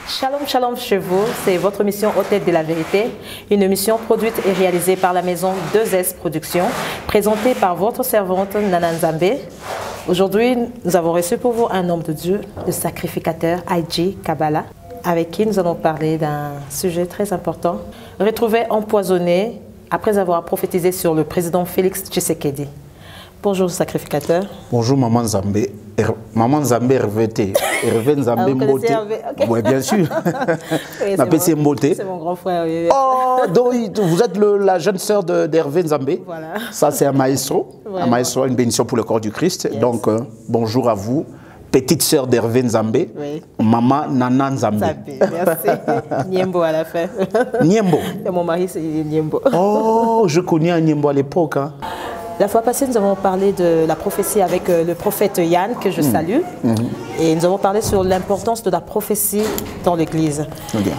Shalom, shalom chez vous, c'est votre émission Aux Têtes de la Vérité, une émission produite et réalisée par la maison 2S Productions, présentée par votre servante Nana Nzambe. Aujourd'hui, nous avons reçu pour vous un homme de Dieu, le sacrificateur Ig Kabala, avec qui nous allons parler d'un sujet très important, retrouvé empoisonné après avoir prophétisé sur le président Félix Tshisekedi. Bonjour sacrificateur. Bonjour Maman Nzambe. Maman Nzambe RVT. Hervé Nzambe Mbote. Oui, bien sûr. Oui, c'est mon grand frère. Oui. Oh, donc vous êtes la jeune sœur d'Hervé Nzambe. Voilà. Ça, c'est un maestro. Vraiment. Un maestro, une bénédiction pour le corps du Christ. Yes. Donc, bonjour à vous. Petite sœur d'Hervé Nzambe. Oui. Maman Nana Nzambe. Merci. Niembo à la fin. Niembo. Et mon mari, c'est Niembo. Oh, je connais un Niembo à l'époque. Hein. La fois passée, nous avons parlé de la prophétie avec le prophète Yann, que je salue. Et nous avons parlé sur l'importance de la prophétie dans l'Église.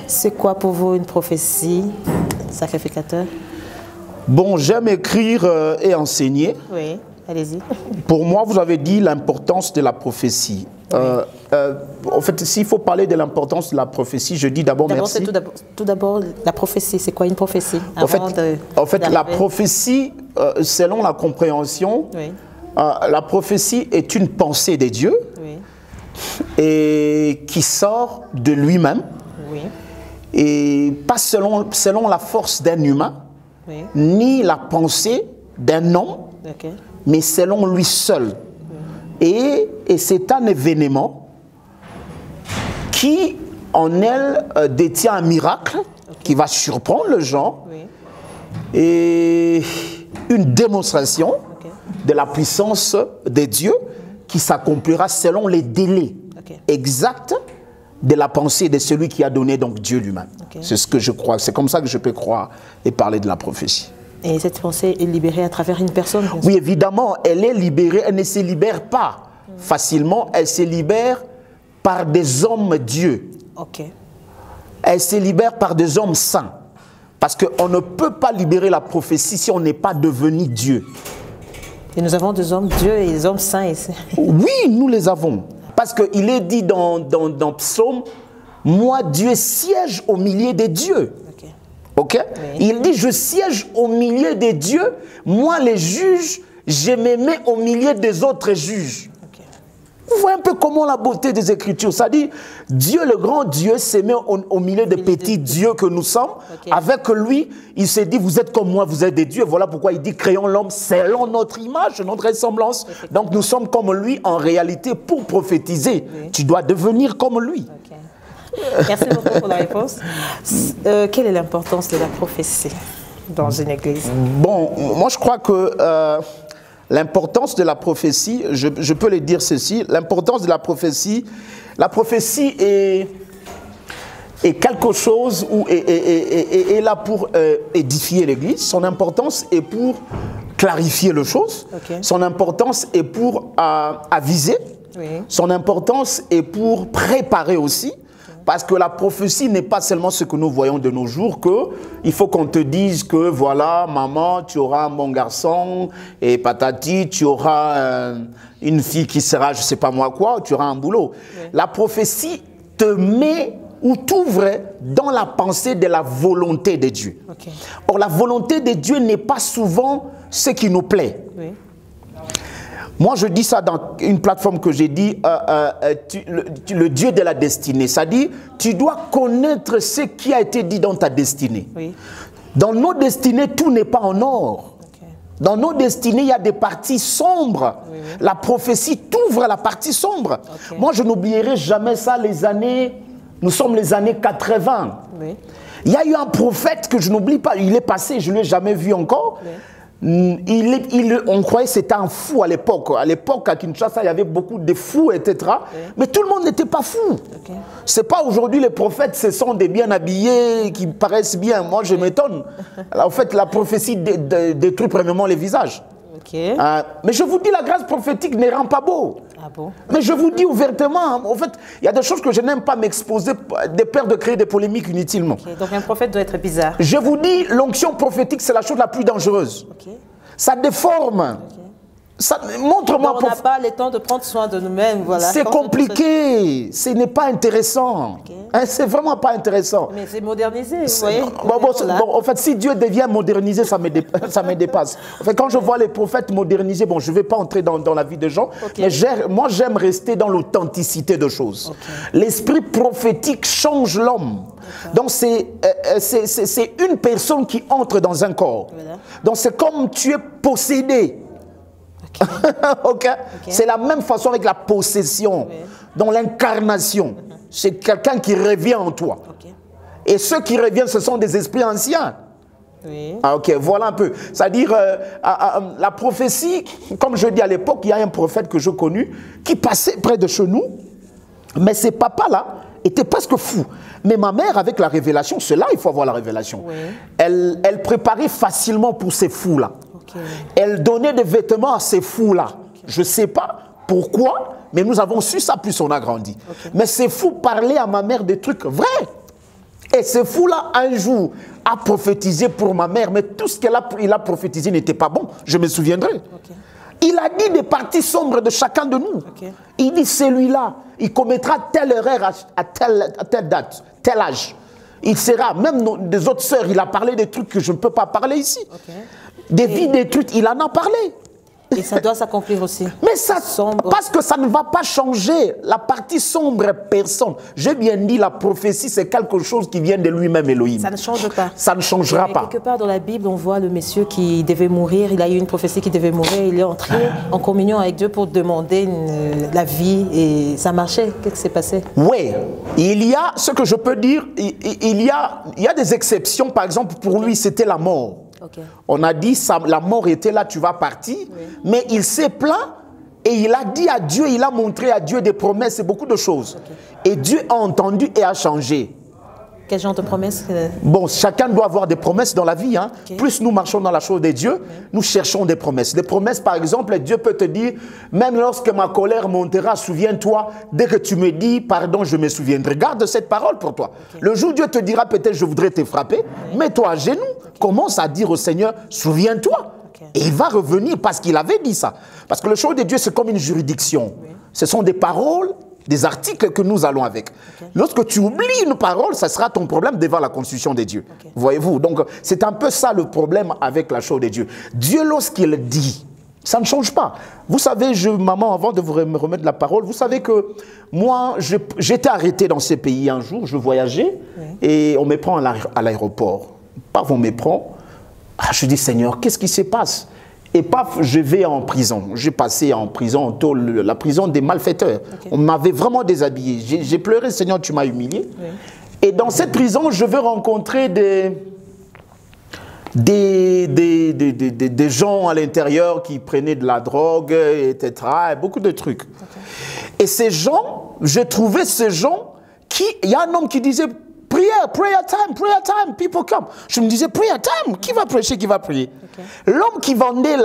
C'est quoi pour vous une prophétie, sacrificateur? Bon, j'aime écrire et enseigner. Oui, allez-y. Pour moi, vous avez dit l'importance de la prophétie. Oui. En fait, s'il faut parler de l'importance de la prophétie, je dis d'abord merci. Tout d'abord, la prophétie, c'est quoi une prophétie? En fait, la prophétie, selon la compréhension, oui. La prophétie est une pensée de Dieu, oui. Et qui sort de lui-même, oui. Et pas selon la force d'un humain, oui. Ni la pensée d'un homme, okay. Mais selon lui seul. Et c'est un événement qui, en elle, détient un miracle, okay. Qui va surprendre le gens, oui. Et une démonstration, okay. De la puissance de Dieu qui s'accomplira selon les délais, okay. Exacts de la pensée de celui qui a donné donc Dieu lui-même. Okay. C'est ce que je crois, c'est comme ça que je peux croire et parler de la prophétie. Et cette pensée est libérée à travers une personne? Oui, évidemment, elle est libérée, elle ne se libère pas facilement, elle se libère par des hommes Dieu. Okay. Elle se libère par des hommes saints. Parce qu'on ne peut pas libérer la prophétie si on n'est pas devenu Dieu. Et nous avons des hommes Dieu et des hommes saints ici. Oui, nous les avons. Parce qu'il est dit dans Psaume, moi Dieu siège au milieu des dieux. Okay? Oui. Il dit, je siège au milieu des dieux, moi les juges, je me mets au milieu des autres juges. Okay. Vous voyez un peu comment la beauté des Écritures, ça dit, Dieu, le grand Dieu, se met au milieu des petits dieux que nous sommes. Okay. Avec lui, il s'est dit, vous êtes comme moi, vous êtes des dieux. Voilà pourquoi il dit, créons l'homme selon notre image, notre ressemblance. Donc nous sommes comme lui en réalité pour prophétiser. Oui. Tu dois devenir comme lui. Okay. Merci beaucoup pour la réponse. Quelle est l'importance de la prophétie dans une église? Bon, moi je crois que l'importance de la prophétie, je peux le dire ceci, l'importance de la prophétie est quelque chose où est là pour édifier l'église. Son importance est pour clarifier les choses. Okay. Son importance est pour aviser. Oui. Son importance est pour préparer aussi. Parce que la prophétie n'est pas seulement ce que nous voyons de nos jours, qu'il faut qu'on te dise que voilà, maman, tu auras un bon garçon, et patati, tu auras une fille qui sera, je ne sais pas moi quoi, tu auras un boulot. Oui. La prophétie te met ou t'ouvre dans la pensée de la volonté de Dieu. Okay. Or, la volonté de Dieu n'est pas souvent ce qui nous plaît. Oui. Moi, je dis ça dans une plateforme que j'ai dit, le Dieu de la destinée. Ça dit, tu dois connaître ce qui a été dit dans ta destinée. Oui. Dans nos destinées, tout n'est pas en or. Okay. Dans nos destinées, il y a des parties sombres. Oui, oui. La prophétie t'ouvre la partie sombre. Okay. Moi, je n'oublierai jamais ça, nous sommes les années 80. Oui. Il y a eu un prophète que je n'oublie pas, il est passé, je ne l'ai jamais vu encore. Oui. On croyait que c'était un fou à l'époque. À l'époque, à Kinshasa, il y avait beaucoup de fous, etc. Okay. Mais tout le monde n'était pas fou. Okay. C'est pas aujourd'hui les prophètes, ce sont des bien habillés, qui paraissent bien. Moi, je m'étonne. En fait, la prophétie détruit premièrement les visages. Mais je vous dis, la grâce prophétique ne rend pas beau. Ah bon? Mais je vous dis ouvertement, en fait, il y a des choses que je n'aime pas m'exposer, de peur de créer des polémiques inutilement. Donc un prophète doit être bizarre. Je vous dis, l'onction prophétique, c'est la chose la plus dangereuse. Ça déforme. Montre-moi. On n'a pas le temps de prendre soin de nous-mêmes. Voilà. C'est compliqué. Ce n'est pas intéressant. C'est vraiment pas intéressant. Mais c'est modernisé, vous voyez. En fait, si Dieu devient modernisé, ça me dépasse. En fait, quand je vois les prophètes modernisés, bon, je ne vais pas entrer dans la vie des gens, mais moi, j'aime rester dans l'authenticité de choses. L'esprit prophétique change l'homme. Donc, c'est une personne qui entre dans un corps. Donc, c'est comme tu es possédé. C'est la même façon avec la possession, dans l'incarnation. C'est quelqu'un qui revient en toi. Et ceux qui reviennent, ce sont des esprits anciens. Voilà un peu. C'est-à-dire, la prophétie, comme je dis à l'époque, il y a un prophète que je connu qui passait près de chez nous, mais ces papas-là étaient presque fous. Mais ma mère, avec la révélation, c'est là il faut avoir la révélation. Elle préparait facilement pour ces fous-là. Elle donnait des vêtements à ces fous-là. Je ne sais pas pourquoi, mais nous avons su ça, plus on a grandi. Mais ces fous parlaient à ma mère des trucs vrais. Et ces fous-là, un jour, a prophétisé pour ma mère, mais tout ce qu'il a prophétisé n'était pas bon. Je me souviendrai. Il a dit des parties sombres de chacun de nous. Il dit, celui-là, il commettra telle erreur à telle date, tel âge. Il sera, même des autres sœurs, il a parlé des trucs que je ne peux pas parler ici. Des vies détruites, il en a parlé. Et ça doit s'accomplir aussi. Mais ça, parce que ça ne va pas changer. La partie sombre, personne. J'ai bien dit, la prophétie, c'est quelque chose qui vient de lui-même, Elohim. Ça ne change pas. Ça ne changera pas. Quelque part dans la Bible, on voit le monsieur qui devait mourir. Il a eu une prophétie qui devait mourir. Il est entré en communion avec Dieu pour demander la vie. Et ça marchait. Qu'est-ce qui s'est passé? Oui. Il y a, ce que je peux dire, il y a des exceptions. Par exemple, pour lui, c'était la mort. On a dit, la mort était là, tu vas partir. Mais il s'est plaint et il a dit à Dieu, il a montré à Dieu des promesses et beaucoup de choses. Et Dieu a entendu et a changé. Quel genre de promesses? Bon, chacun doit avoir des promesses dans la vie. Plus nous marchons dans la chose de Dieu, nous cherchons des promesses. Des promesses, par exemple, Dieu peut te dire, même lorsque ma colère montera, souviens-toi, dès que tu me dis, pardon, je me souviendrai. Garde cette parole pour toi. Le jour où Dieu te dira, peut-être, je voudrais te frapper, mets-toi à genoux, commence à dire au Seigneur, souviens-toi. Et il va revenir parce qu'il avait dit ça. Parce que le chose de Dieu, c'est comme une juridiction. Ce sont des paroles, des articles que nous allons avec. Lorsque tu oublies une parole, ça sera ton problème devant la constitution de Dieu. Voyez-vous? Donc, c'est un peu ça le problème avec la chose de Dieu. Dieu, lorsqu'il dit, ça ne change pas. Vous savez, maman, avant de vous me remettre la parole, vous savez que moi, j'étais arrêté dans ces pays un jour, je voyageais, et on me prend à l'aéroport. Paf, on me prend. Je dis, Seigneur, qu'est-ce qui se passe? Et paf, je vais en prison. J'ai passé en prison, la prison des malfaiteurs. On m'avait vraiment déshabillé. J'ai pleuré, Seigneur, tu m'as humilié. Et dans cette prison, je veux rencontrer des gens à l'intérieur qui prenaient de la drogue, etc. Et beaucoup de trucs. Et ces gens, j'ai trouvé ces gens il y a un homme qui disait, prayer time, people come. Je me disais, prayer time, qui va prêcher, qui va prier? L'homme qui vendait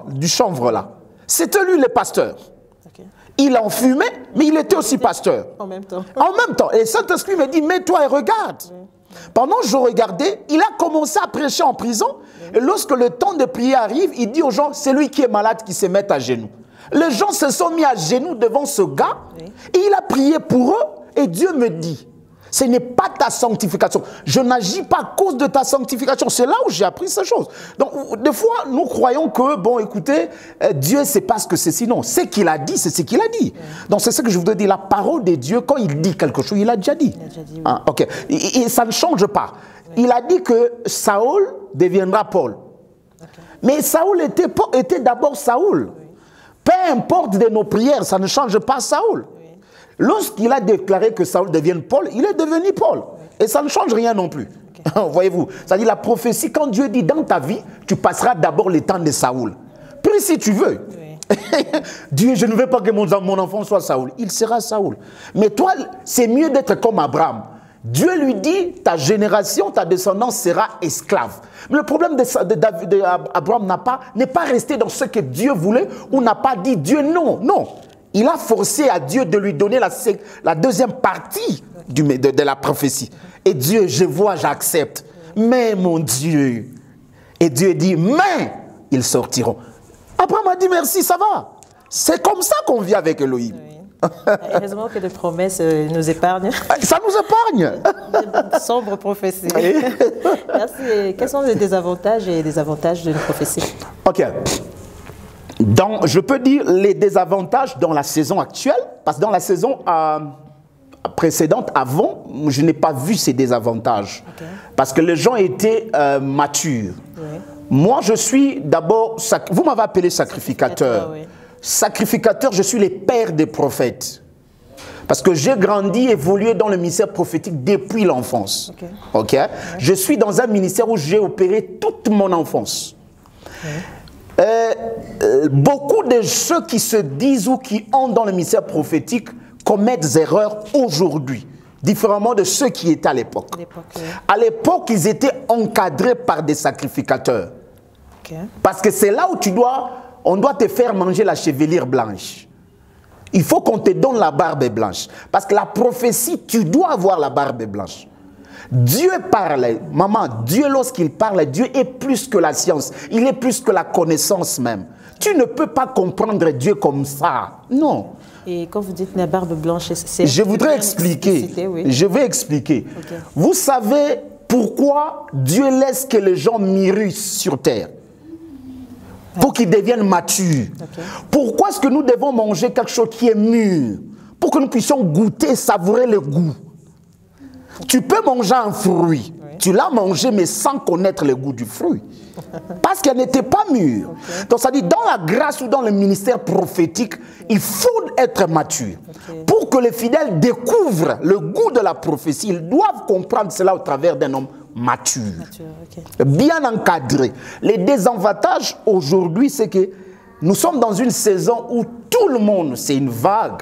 du chanvre là, c'était lui le pasteur. Il en fumait, mais il était aussi pasteur. En même temps. En même temps. Et Saint-Esprit me dit, mets-toi et regarde. Pendant que je regardais, il a commencé à prêcher en prison. Et lorsque le temps de prier arrive, il dit aux gens, c'est lui qui est malade qui se met à genoux. Les gens se sont mis à genoux devant ce gars. Et il a prié pour eux. Et Dieu me dit, ce n'est pas ta sanctification. Je n'agis pas à cause de ta sanctification. C'est là où j'ai appris ces choses. Donc, des fois, nous croyons que, bon, écoutez, Dieu, c'est pas ce que c'est sinon. Ce qu'il a dit, c'est ce qu'il a dit. Donc, c'est ce que je voudrais dire. La parole de Dieu, quand il dit quelque chose, il a déjà dit. Ok. Et ça ne change pas. Il a dit que Saül deviendra Paul. Mais Saül était d'abord Saül. Peu importe de nos prières, ça ne change pas Saül. Lorsqu'il a déclaré que Saül devienne Paul, il est devenu Paul. Et ça ne change rien non plus. Voyez-vous, c'est-à-dire la prophétie, quand Dieu dit dans ta vie, tu passeras d'abord le temps de Saül. Puis si tu veux. Dieu, je ne veux pas que mon enfant soit Saül. Il sera Saül. Mais toi, c'est mieux d'être comme Abraham. Dieu lui dit, ta génération, ta descendance sera esclave. Mais le problème d'Abraham n'est pas resté dans ce que Dieu voulait ou n'a pas dit Dieu non. Non. Il a forcé à Dieu de lui donner la deuxième partie de la prophétie. Et Dieu, je vois, j'accepte. Mais mon Dieu. Et Dieu dit, mais ils sortiront. Abraham a dit merci, ça va. C'est comme ça qu'on vit avec Elohim. Oui. Heureusement que les promesses nous épargnent. Ça nous épargne. Une sombre prophétie. Merci. Quels sont les désavantages et les avantages d'une prophétie? Ok. Je peux dire les désavantages dans la saison actuelle, parce que dans la saison précédente, avant, je n'ai pas vu ces désavantages. Okay. Parce que les gens étaient matures. Oui. Moi, je suis d'abord, vous m'avez appelé sacrificateur. Oui. Sacrificateur, je suis le père des prophètes. Parce que j'ai grandi, évolué dans le ministère prophétique depuis l'enfance. Okay. Okay? Ouais. Je suis dans un ministère où j'ai opéré toute mon enfance. Ouais. Beaucoup de ceux qui se disent ou qui entrent dans le ministère prophétique commettent des erreurs aujourd'hui, différemment de ceux qui étaient à l'époque. Ouais. À l'époque, ils étaient encadrés par des sacrificateurs. Okay. Parce que c'est là où on doit te faire manger la chevelure blanche. Il faut qu'on te donne la barbe blanche. Parce que la prophétie, tu dois avoir la barbe blanche. Dieu parle, maman, Dieu lorsqu'il parle, Dieu est plus que la science. Il est plus que la connaissance même. Tu ne peux pas comprendre Dieu comme ça. Non. Et quand vous dites la barbe blanche, c'est... Je voudrais expliquer. Oui. Je vais expliquer. Okay. Vous savez pourquoi Dieu laisse que les gens mûrissent sur terre? Pour qu'ils deviennent matures. Okay. Pourquoi est-ce que nous devons manger quelque chose qui est mûr? Pour que nous puissions goûter, savourer le goût. Tu peux manger un fruit. Oui. Tu l'as mangé, mais sans connaître le goût du fruit. Parce qu'elle n'était pas mûre. Okay. Donc ça dit, dans la grâce ou dans le ministère prophétique, il faut être mature. Okay. Pour que les fidèles découvrent le goût de la prophétie, ils doivent comprendre cela au travers d'un homme mature. Okay. Bien encadré. Les désavantages aujourd'hui, c'est que nous sommes dans une saison où tout le monde, c'est une vague,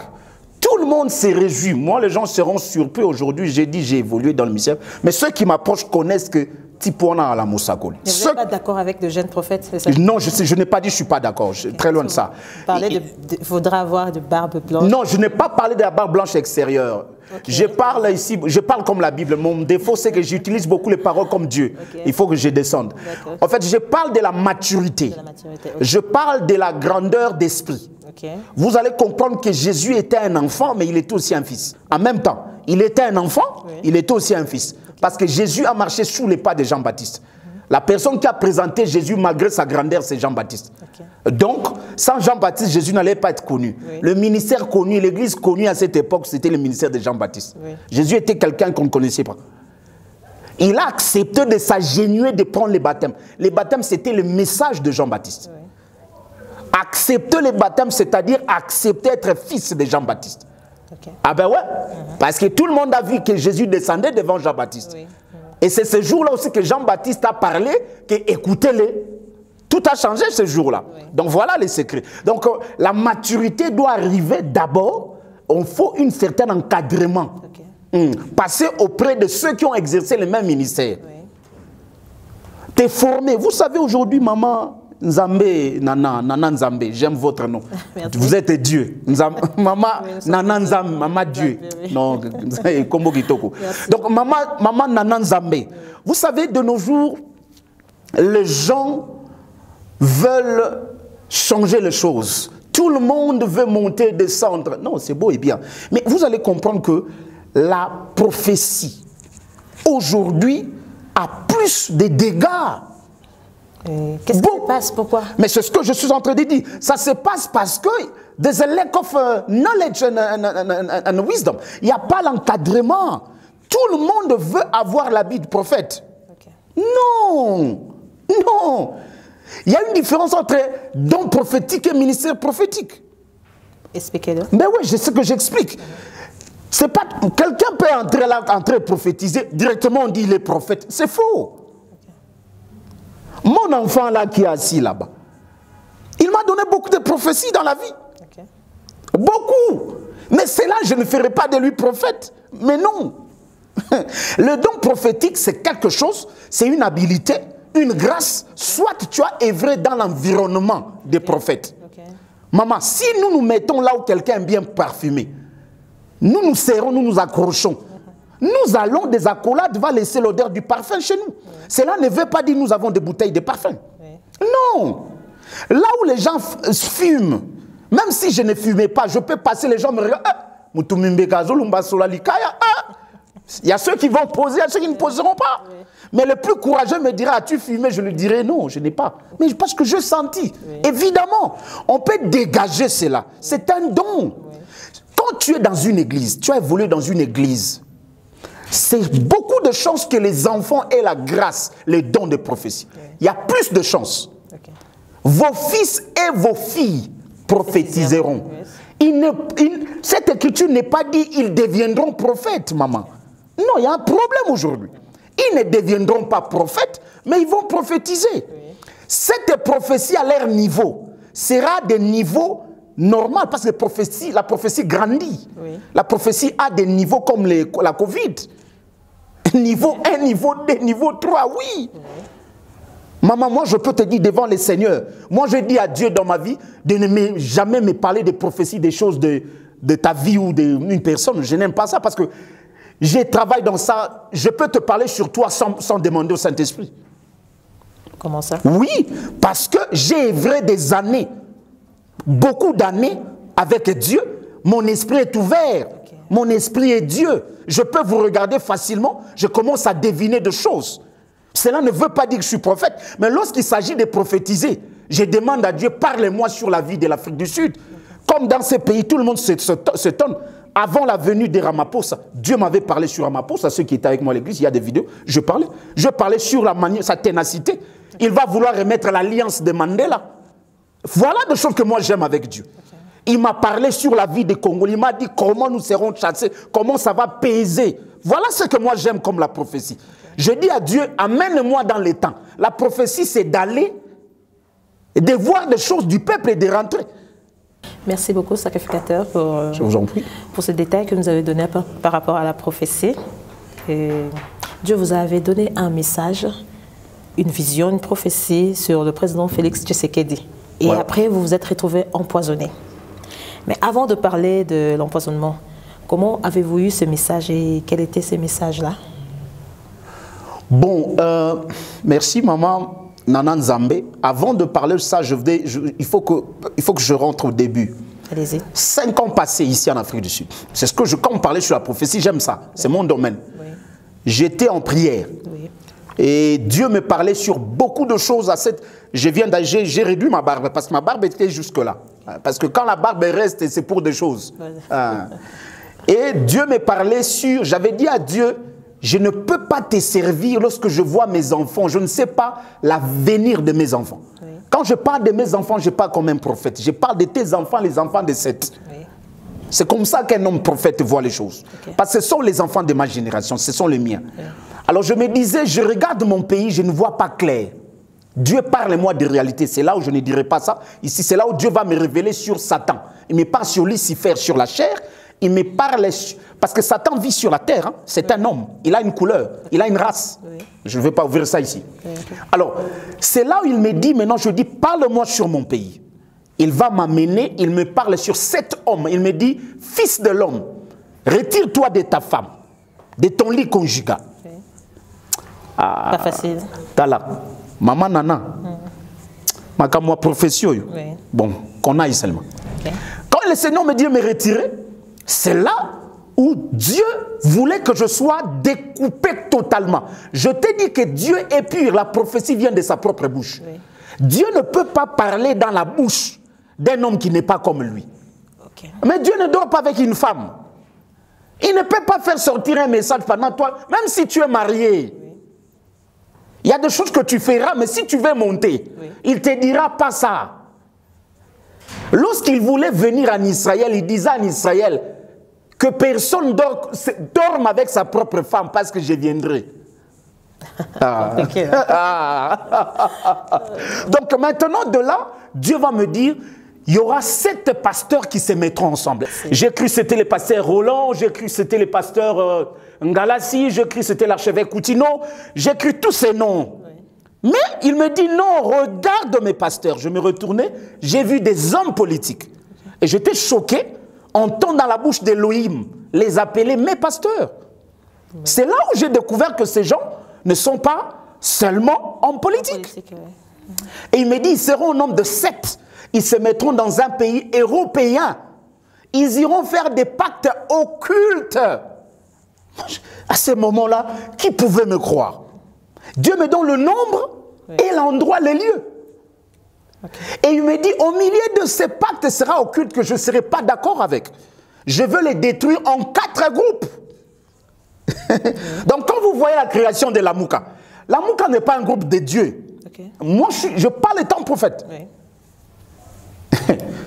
tout le monde s'est réjoui. Moi, les gens seront surpris aujourd'hui. J'ai dit, j'ai évolué dans le ministère. Mais ceux qui m'approchent connaissent que Tipona à la Moussakol. Vous n'êtes pas d'accord avec de jeunes prophètes, c'est ça? Non, je n'ai pas dit je ne suis pas d'accord. Okay. Très loin de ça. Vous parlez il faudra avoir de barbe blanche. Non, je n'ai pas parlé de la barbe blanche extérieure. Okay. Je parle ici, je parle comme la Bible. Mon défaut, c'est que j'utilise beaucoup les paroles comme Dieu. Okay. Il faut que je descende. En fait, je parle de la maturité. Okay. Je parle de la grandeur d'esprit. Okay. Vous allez comprendre que Jésus était un enfant, mais il était aussi un fils. En même temps, il était un enfant, oui. Il était aussi un fils. Okay. Parce que Jésus a marché sous les pas de Jean-Baptiste. La personne qui a présenté Jésus malgré sa grandeur, c'est Jean-Baptiste. Okay. Donc, sans Jean-Baptiste, Jésus n'allait pas être connu. Oui. Le ministère connu, l'église connue à cette époque, c'était le ministère de Jean-Baptiste. Oui. Jésus était quelqu'un qu'on ne connaissait pas. Il a accepté de s'agenouiller, de prendre les baptêmes. Les baptêmes, c'était le message de Jean-Baptiste. Oui. Accepter les baptêmes, c'est-à-dire accepter d'être fils de Jean-Baptiste. Okay. Ah ben ouais, parce que tout le monde a vu que Jésus descendait devant Jean-Baptiste. Oui. Et c'est ce jour-là aussi que Jean-Baptiste a parlé, que écoutez-les. Tout a changé ce jour-là. Oui. Donc voilà les secrets. Donc la maturité doit arriver d'abord. Il faut un certain encadrement. Okay. Passer auprès de ceux qui ont exercé le même ministère. Oui. T'es formé. Vous savez aujourd'hui, maman, Nzambé, Nana Nzambé, j'aime votre nom. Merci. Vous êtes Dieu. Maman, Nana Nzambé, Maman Dieu. Non, Kombo Kitoko. Donc, Maman Nana Nzambé. Vous savez, de nos jours, les gens veulent changer les choses. Tout le monde veut monter, descendre. Non, c'est beau et bien. Mais vous allez comprendre que la prophétie, aujourd'hui, a plus de dégâts. Qu'est-ce qui se passe? Pourquoi? Mais c'est ce que je suis en train de dire. Ça se passe parce que there's a lack of knowledge and wisdom. Il n'y a pas l'encadrement. Tout le monde veut avoir l'habit du prophète. Okay. Non. Non. Il y a une différence entre don prophétique et ministère prophétique. Expliquez-le. Mais oui, c'est ce que j'explique. C'est pas quelqu'un peut entrer là, entrer prophétiser directement. On dit il est prophète. C'est faux. Mon enfant là qui est assis là-bas, il m'a donné beaucoup de prophéties dans la vie. Okay. Beaucoup. Mais c'est là, je ne ferai pas de lui prophète. Mais non. Le don prophétique, c'est quelque chose, c'est une habilité, une grâce, soit tu as œuvré dans l'environnement des prophètes. Maman, si nous nous mettons là où quelqu'un est bien parfumé, nous nous serrons, nous nous accrochons. Nous allons, des accolades va laisser l'odeur du parfum chez nous. Cela ne veut pas dire que nous avons des bouteilles de parfum. Non. Là où les gens fument, même si je ne fumais pas, je peux passer, les gens me regardent. Il y a ceux qui vont poser, il y a ceux qui ne poseront pas. Mais le plus courageux me dira, as-tu fumé? Je lui dirai non, je n'ai pas. Mais parce que je sentis. Évidemment, on peut dégager cela. C'est un don. Quand tu es dans une église, tu as évolué dans une église, c'est beaucoup de chances que les enfants aient la grâce, les dons de prophétie. Il y a plus de chances. Vos fils et vos filles prophétiseront. Cette écriture n'est pas dit ils deviendront prophètes, maman. Non, il y a un problème aujourd'hui. Ils ne deviendront pas prophètes, mais ils vont prophétiser. Cette prophétie à leur niveau sera des niveaux normaux, parce que la prophétie grandit. La prophétie a des niveaux comme la Covid. Niveau 1, niveau 2, niveau 3, oui. Maman, moi je peux te dire devant les seigneurs, moi je dis à Dieu dans ma vie de ne jamais me parler des prophéties, des choses de ta vie ou d'une personne. Je n'aime pas ça parce que je travaille dans ça. Je peux te parler sur toi sans demander au Saint-Esprit. Comment ça? Oui, parce que j'ai œuvré des années, beaucoup d'années avec Dieu. Mon esprit est ouvert. Mon esprit est Dieu. Je peux vous regarder facilement. Je commence à deviner des choses. Cela ne veut pas dire que je suis prophète. Mais lorsqu'il s'agit de prophétiser, je demande à Dieu, parlez-moi sur la vie de l'Afrique du Sud. Comme dans ces pays, tout le monde s'étonne. Avant la venue de Ramaphosa, Dieu m'avait parlé sur Ramaphosa. Ceux qui étaient avec moi à l'église, il y a des vidéos. Je parlais sur la manière, sa ténacité. Il va vouloir remettre l'alliance de Mandela. Voilà des choses que moi j'aime avec Dieu. Il m'a parlé sur la vie des Congolais. Il m'a dit comment nous serons chassés, comment ça va peser. Voilà ce que moi j'aime comme la prophétie. Je dis à Dieu, amène-moi dans les temps. La prophétie, c'est d'aller et de voir des choses du peuple et de rentrer. Merci beaucoup, sacrificateur, Je vous en prie. pour ce détail que vous avez donné par rapport à la prophétie. Et Dieu vous avait donné un message, une vision, une prophétie sur le président Félix Tshisekedi. Et voilà. Après, vous vous êtes retrouvé empoisonné. Mais avant de parler de l'empoisonnement, comment avez-vous eu ce message et quel était ce message-là? Bon, merci maman Nana Nzambé. Avant de parler de ça, il faut que je rentre au début. Allez-y. 5 ans passés ici en Afrique du Sud. C'est ce que quand on parlait sur la prophétie, j'aime ça. C'est mon domaine. Oui. J'étais en prière. Oui. Et Dieu me parlait sur beaucoup de choses. J'ai réduit ma barbe parce que ma barbe était jusque-là. Parce que quand la barbe reste, c'est pour des choses. Et Dieu me parlait sur... J'avais dit à Dieu, je ne peux pas te servir lorsque je vois mes enfants. Je ne sais pas l'avenir de mes enfants. Oui. Quand je parle de mes enfants, je parle comme un prophète. Je parle de tes enfants, les enfants de Seth. Oui. C'est comme ça qu'un homme prophète voit les choses. Okay. Parce que ce sont les enfants de ma génération, ce sont les miens. Oui. Alors je me disais, je regarde mon pays, je ne vois pas clair. Dieu parle-moi de réalité. C'est là où je ne dirai pas ça. Ici, c'est là où Dieu va me révéler sur Satan. Il me parle sur Lucifer, sur la chair. Il me parle... Parce que Satan vit sur la terre. Hein. C'est un homme. Il a une couleur. Il a une race. Oui. Je ne vais pas ouvrir ça ici. Oui. Alors, c'est là où il me dit, maintenant je dis, parle-moi sur mon pays. Il va m'amener, il me parle sur cet homme. Il me dit, fils de l'homme, retire-toi de ta femme, de ton lit conjugal. Oui. Pas facile. Tala. Maman Nana. Ma profession. Oui. Bon, qu'on aille seulement. Okay. Quand le Seigneur me dit de me retirer, c'est là où Dieu voulait que je sois découpé totalement. Je t'ai dit que Dieu est pur, la prophétie vient de sa propre bouche. Oui. Dieu ne peut pas parler dans la bouche d'un homme qui n'est pas comme lui. Okay. Mais Dieu ne dort pas avec une femme. Il ne peut pas faire sortir un message pendant toi, même si tu es marié. Oui. Il y a des choses que tu feras, mais si tu veux monter, oui, il ne te dira pas ça. Lorsqu'il voulait venir en Israël, il disait en Israël que personne dorme avec sa propre femme parce que je viendrai. Donc maintenant de là, Dieu va me dire, il y aura 7 pasteurs qui se mettront ensemble. J'ai cru que c'était les pasteurs Roland, j'ai cru que c'était les pasteurs Ngalassi, j'ai cru que c'était l'archevêque Coutinho, j'ai cru tous ces noms. Oui. Mais il me dit non, regarde mes pasteurs. Je me retournais, j'ai vu des hommes politiques. Et j'étais choqué, entendre dans la bouche d'Elohim les appeler mes pasteurs. Oui. C'est là où j'ai découvert que ces gens ne sont pas seulement hommes politiques. Oui. Et il me dit, ils seront au nombre de 7. Ils se mettront dans un pays européen. Ils iront faire des pactes occultes. À ce moment-là, qui pouvait me croire? Dieu me donne le nombre et l'endroit, les lieux. Et il me dit, au milieu de ces pactes sera occulte que je ne serai pas d'accord avec. Je veux les détruire en 4 groupes. Donc quand vous voyez la création de la Mouka n'est pas un groupe de Dieu. Moi, je parle étant prophète. Oui.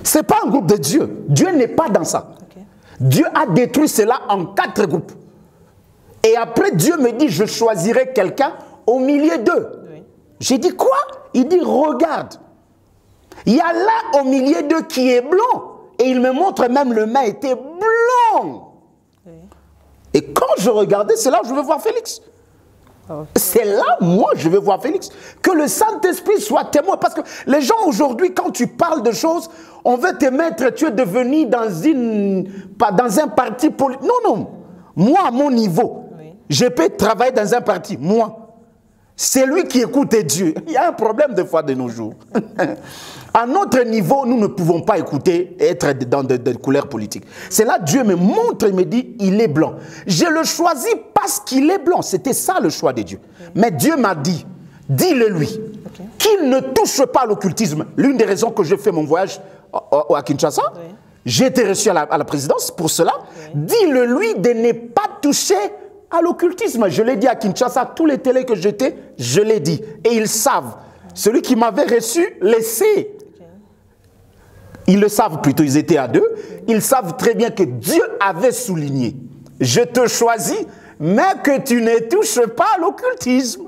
Ce n'est pas un groupe de Dieu. Dieu n'est pas dans ça. Dieu a détruit cela en 4 groupes. Et après, Dieu me dit, je choisirai quelqu'un au milieu d'eux. Oui. J'ai dit, quoi? Il dit, regarde. Il y a là au milieu d'eux qui est blanc. Et il me montre même le main était blanc. Oui. Et quand je regardais, c'est là où je veux voir Félix. Okay. C'est là, moi, je veux voir Félix. Que le Saint-Esprit soit témoin. Parce que les gens aujourd'hui, quand tu parles de choses, on veut te mettre, tu es devenu dans un parti politique. Non, non. Moi, à mon niveau, oui, je peux travailler dans un parti. Moi. C'est lui qui écoute Dieu. Il y a un problème des fois de nos jours. À notre niveau, nous ne pouvons pas écouter et être dans des couleurs politiques. C'est là Dieu me montre, il me dit, il est blanc. Je le choisis parce qu'il est blanc. C'était ça le choix de Dieu. Mais Dieu m'a dit, dis-le lui, qu'il ne touche pas à l'occultisme. L'une des raisons que j'ai fait mon voyage à Kinshasa, j'ai été reçu à la présidence pour cela. Dis-le lui de ne pas toucher à l'occultisme. Je l'ai dit à Kinshasa, tous les télés que j'étais, je l'ai dit. Et ils savent. Celui qui m'avait reçu le sait. Ils le savent plutôt, ils étaient à 2. Ils savent très bien que Dieu avait souligné. Je te choisis, mais que tu ne touches pas à l'occultisme.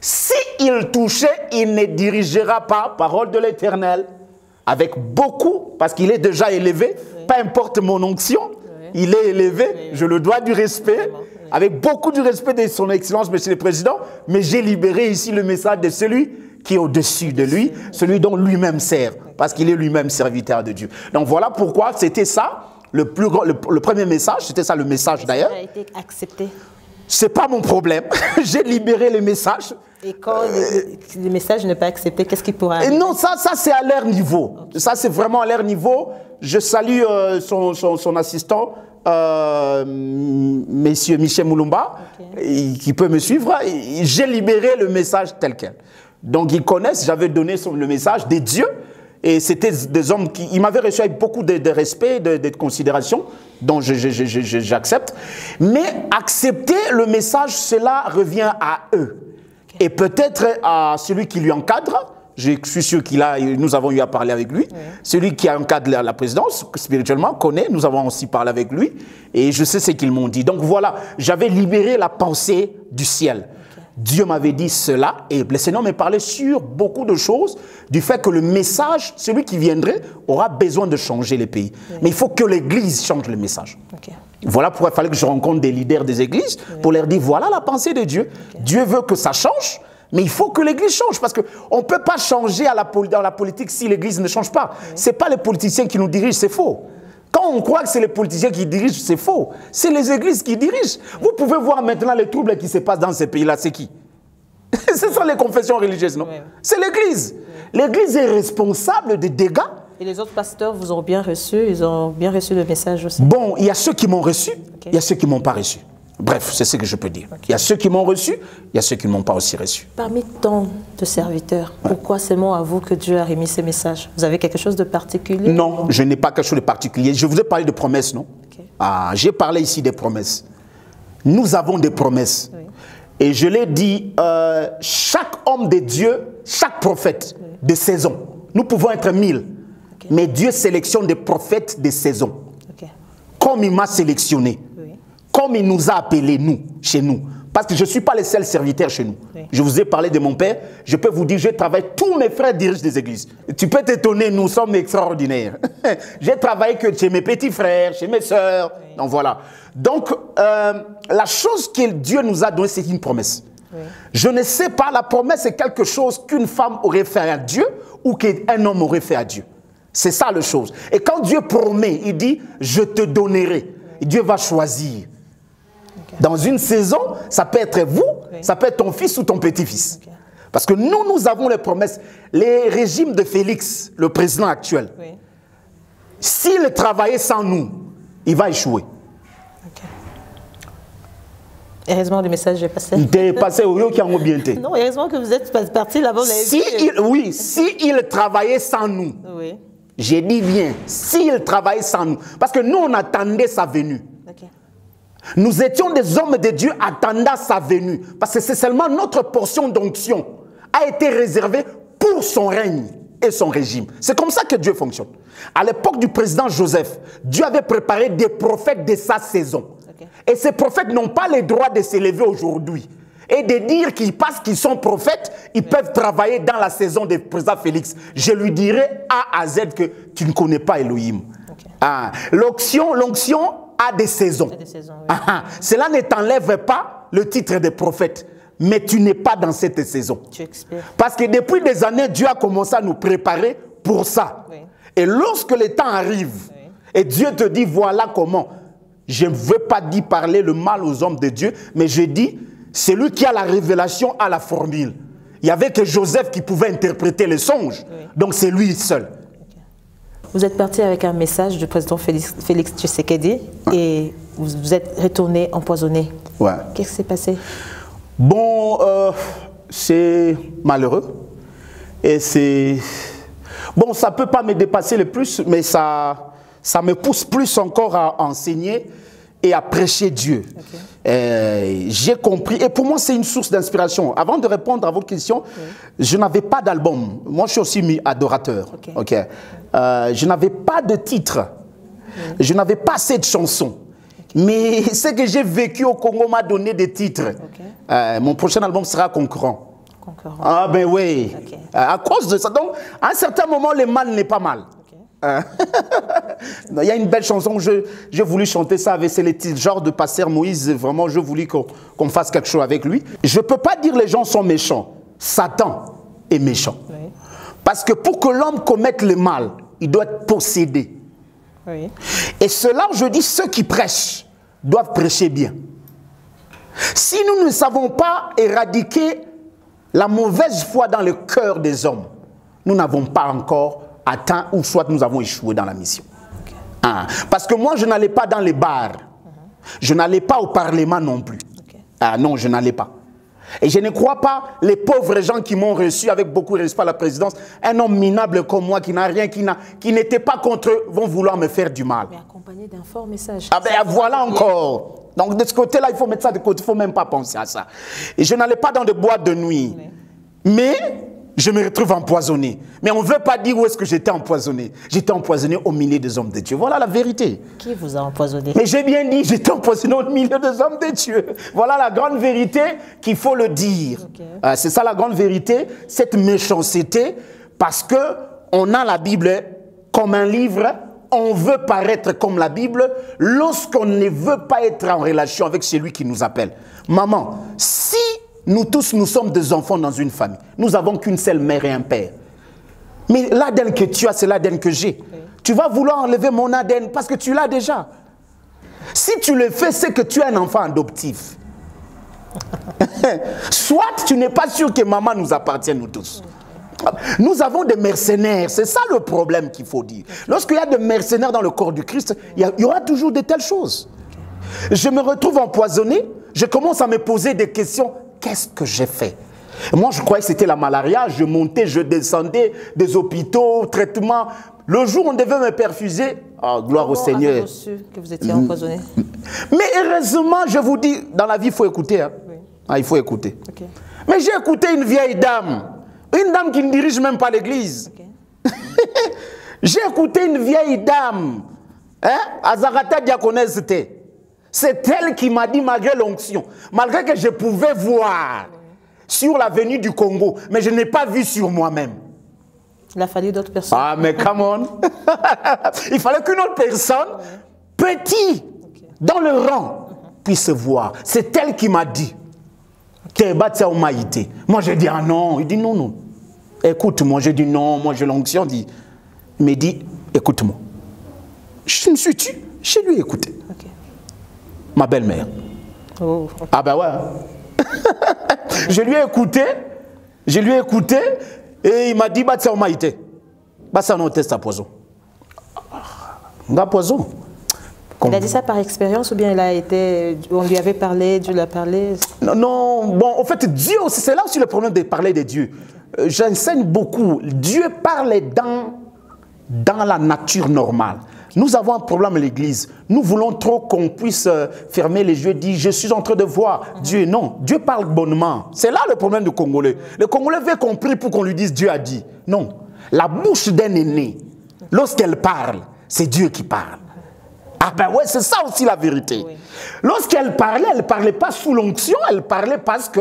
S'il touchait, il ne dirigera pas, parole de l'Éternel, avec beaucoup, parce qu'il est déjà élevé, peu importe mon onction, il est élevé, je le dois du respect, avec beaucoup de respect de son Excellence, Monsieur le Président, mais j'ai libéré ici le message de celui qui est au-dessus de lui, celui dont lui-même sert, parce qu'il est lui-même serviteur de Dieu. Donc voilà pourquoi c'était ça, le premier message, c'était ça le message d'ailleurs. Ça a été accepté. C'est pas mon problème, j'ai libéré les messages. Et quand le message n'est pas accepté, qu'est-ce qui pourra arriver? Non, ça c'est à leur niveau. Okay. Ça c'est vraiment à leur niveau. Je salue son assistant, Monsieur Michel Moulumba, qui peut me suivre. J'ai libéré le message tel quel. Donc ils connaissent, j'avais donné le message des dieux. Et c'était des hommes qui... Ils m'avaient reçu avec beaucoup de respect, de considération, dont j'accepte. Mais accepter le message, cela revient à eux. Et peut-être à celui qui lui encadre. Je suis sûr nous avons eu à parler avec lui. Oui. Celui qui encadre la présidence, spirituellement, connaît. Nous avons aussi parlé avec lui. Et je sais ce qu'ils m'ont dit. Donc voilà, j'avais libéré la pensée du ciel. Dieu m'avait dit cela, et le Seigneur me parlait sur beaucoup de choses, du fait que le message, celui qui viendrait, aura besoin de changer les pays. Oui. Mais il faut que l'Église change le message. Voilà pourquoi il fallait que je rencontre des leaders des églises, pour leur dire, voilà la pensée de Dieu. Dieu veut que ça change, mais il faut que l'Église change, parce qu'on ne peut pas changer dans la politique si l'Église ne change pas. Ce n'est pas les politiciens qui nous dirigent, c'est faux. Quand on croit que c'est les politiciens qui dirigent, c'est faux. C'est les églises qui dirigent. Vous pouvez voir maintenant les troubles qui se passent dans ces pays-là. C'est qui? Ce sont les confessions religieuses, non? C'est l'église. L'église est responsable des dégâts. Et les autres pasteurs vous ont bien reçu? Ils ont bien reçu le message aussi? Bon, il y a ceux qui m'ont reçu, il y a ceux qui ne m'ont pas reçu. Bref, c'est ce que je peux dire. Il y a ceux qui m'ont reçu, il y a ceux qui ne m'ont pas aussi reçu. Parmi tant de serviteurs, pourquoi seulement à vous que Dieu a remis ces messages? Vous avez quelque chose de particulier? Non, je n'ai pas quelque chose de particulier. Je vous ai parlé de promesses, non? J'ai parlé ici des promesses. Nous avons des promesses. Oui. Et je l'ai dit, chaque homme de Dieu, chaque prophète de saison, nous pouvons être 1000. Mais Dieu sélectionne des prophètes de saison. Comme il m'a sélectionné. Comme il nous a appelés, nous, chez nous, Parce que je ne suis pas le seul serviteur chez nous. Oui. Je vous ai parlé de mon père. Je peux vous dire, je travaille. Tous mes frères dirigent des églises. Tu peux t'étonner, nous sommes extraordinaires. J'ai travaillé que chez mes petits frères, chez mes sœurs. Oui. Donc voilà. Donc, la chose que Dieu nous a donnée, c'est une promesse. Oui. Je ne sais pas, la promesse, c'est quelque chose qu'une femme aurait fait à Dieu ou qu'un homme aurait fait à Dieu. C'est ça la chose. Et quand Dieu promet, il dit, je te donnerai. Et Dieu va choisir. Okay. Dans une saison, ça peut être vous, oui. Ça peut être ton fils ou ton petit-fils. Okay. Parce que nous avons les promesses. Les régimes de Félix, le président actuel, oui. S'il travaillait sans nous, il va échouer. Okay. Heureusement, le message est passé. Il est passé au lieu qui a bien été. Non, heureusement que vous êtes parti là-bas. Oui, s'il travaillait sans nous, oui. J'ai dit bien, s'il travaillait sans nous, parce que nous, on attendait sa venue. Okay. Nous étions des hommes de Dieu attendant sa venue, parce que c'est seulement notre portion d'onction a été réservée pour son règne et son régime. C'est comme ça que Dieu fonctionne. À l'époque du président Joseph, Dieu avait préparé des prophètes de sa saison. Okay. Et ces prophètes n'ont pas le droit de s'élever aujourd'hui et de dire qu'ils, parce qu'ils sont prophètes, ils peuvent travailler dans la saison du président Félix. Je lui dirai A à Z que tu ne connais pas Elohim. Okay. Ah, l'onction a des saisons. Oui. Cela ne t'enlève pas le titre de prophète, mais tu n'es pas dans cette saison. Parce que depuis des années, Dieu a commencé à nous préparer pour ça. Oui. Et lorsque le temps arrive, oui. Et Dieu te dit, voilà comment. Je ne veux pas dire parler le mal aux hommes de Dieu, mais je dis, c'est lui qui a la révélation à la formule. Il n'y avait que Joseph qui pouvait interpréter les songes. Oui. Donc c'est lui seul. Okay. Vous êtes parti avec un message du président Félix Tshisekedi, ouais. Et vous êtes retourné empoisonné. Ouais. Qu'est-ce qui s'est passé? Bon, c'est malheureux. Et c'est... Bon, ça ne peut pas me dépasser le plus, mais ça me pousse plus encore à enseigner et à prêcher Dieu. Okay. J'ai compris, et pour moi c'est une source d'inspiration. Avant de répondre à votre question, je n'avais pas d'album. Moi je suis aussi adorateur. Okay. Okay. Je n'avais pas de titre. Je n'avais pas assez de chansons. Okay. Mais ce que j'ai vécu au Congo m'a donné des titres. Okay. Mon prochain album sera Concurrent. Concurrent. Ah ben oui. Okay. À cause de ça. Donc à un certain moment le mal n'est pas mal. Il y a une belle chanson, j'ai voulu chanter ça avec le genre de pasteur Moïse, vraiment je voulais qu'on fasse quelque chose avec lui. Je ne peux pas dire les gens sont méchants, Satan est méchant. Oui. Parce que pour que l'homme commette le mal, il doit être possédé. Oui. Et cela, je dis, ceux qui prêchent doivent prêcher bien. Si nous ne savons pas éradiquer la mauvaise foi dans le cœur des hommes, nous n'avons pas encore atteint ou soit nous avons échoué dans la mission. Okay. Ah, parce que moi, je n'allais pas dans les bars. Je n'allais pas au Parlement non plus. Okay. Ah, non, je n'allais pas. Et je ne crois pas les pauvres gens qui m'ont reçu avec beaucoup de respect à la présidence, un homme minable comme moi qui n'a rien, qui n'était pas contre eux, vont vouloir me faire du mal. Mais accompagné d'un fort message. Ah ben voilà encore. Donc de ce côté-là, il faut mettre ça de côté, il ne faut même pas penser à ça. Et je n'allais pas dans des boîtes de nuit. Oui. Mais je me retrouve empoisonné. Mais on ne veut pas dire où est-ce que j'étais empoisonné. J'étais empoisonné au milieu des hommes de Dieu. Voilà la vérité. Qui vous a empoisonné? Mais j'ai bien dit, j'étais empoisonné au milieu des hommes de Dieu. Voilà la grande vérité qu'il faut le dire. Okay. C'est ça la grande vérité, cette méchanceté, parce qu'on a la Bible comme un livre, on veut paraître comme la Bible lorsqu'on ne veut pas être en relation avec celui qui nous appelle. Maman, si nous tous, nous sommes des enfants dans une famille. Nous n'avons qu'une seule mère et un père. Mais l'ADN que tu as, c'est l'ADN que j'ai. Okay. Tu vas vouloir enlever mon ADN parce que tu l'as déjà. Si tu le fais, c'est que tu es un enfant adoptif. Soit tu n'es pas sûr que maman nous appartient, nous tous. Nous avons des mercenaires, c'est ça le problème qu'il faut dire. Lorsqu'il y a des mercenaires dans le corps du Christ, il y aura toujours de telles choses. Je me retrouve empoisonné, je commence à me poser des questions. Qu'est-ce que j'ai fait? Moi, je croyais que c'était la malaria. Je montais, je descendais des hôpitaux, traitements. Le jour où on devait me perfuser, oh, gloire au Seigneur. Avez-vous su que vous étiez empoisonné? Mais heureusement, je vous dis, dans la vie, il faut écouter. Hein. Oui. Ah, il faut écouter. Okay. Mais j'ai écouté une vieille dame. Une dame qui ne dirige même pas l'église. Okay. J'ai écouté une vieille dame. Hein? Azarata diaconesse. C'est elle qui m'a dit, malgré l'onction, malgré que je pouvais voir sur la venue du Congo, mais je n'ai pas vu sur moi-même. Il a fallu d'autres personnes. Ah, mais come on. Il fallait qu'une autre personne, petit, dans le rang, puisse voir. C'est elle qui m'a dit. Moi, j'ai dit, ah non. Il dit, non, non. Écoute-moi. J'ai dit, non. Moi, j'ai l'onction. Il me dit, écoute-moi. Je me suis tué. Je lui ai écouté. Okay. Ma belle-mère. Oh, okay. Ah ben ouais. Je lui ai écouté. Et il m'a dit, bah, ça m'a été. Bah, ça non test à poison. Poison. Il a dit ça par expérience ou bien on lui avait parlé, Dieu l'a parlé? Non, non, bon, en fait, Dieu, c'est là aussi le problème de parler de Dieu. J'enseigne beaucoup. Dieu parle dans la nature normale. Nous avons un problème à l'église. Nous voulons trop qu'on puisse fermer les yeux et dire, je suis en train de voir Dieu. Non, Dieu parle bonnement. C'est là le problème du Congolais. Le Congolais veut qu'on prie pour qu'on lui dise Dieu a dit. Non, la bouche d'un aîné, lorsqu'elle parle, c'est Dieu qui parle. Ah ben ouais, c'est ça aussi la vérité. Oui. Lorsqu'elle parlait pas sous l'onction, elle parlait parce que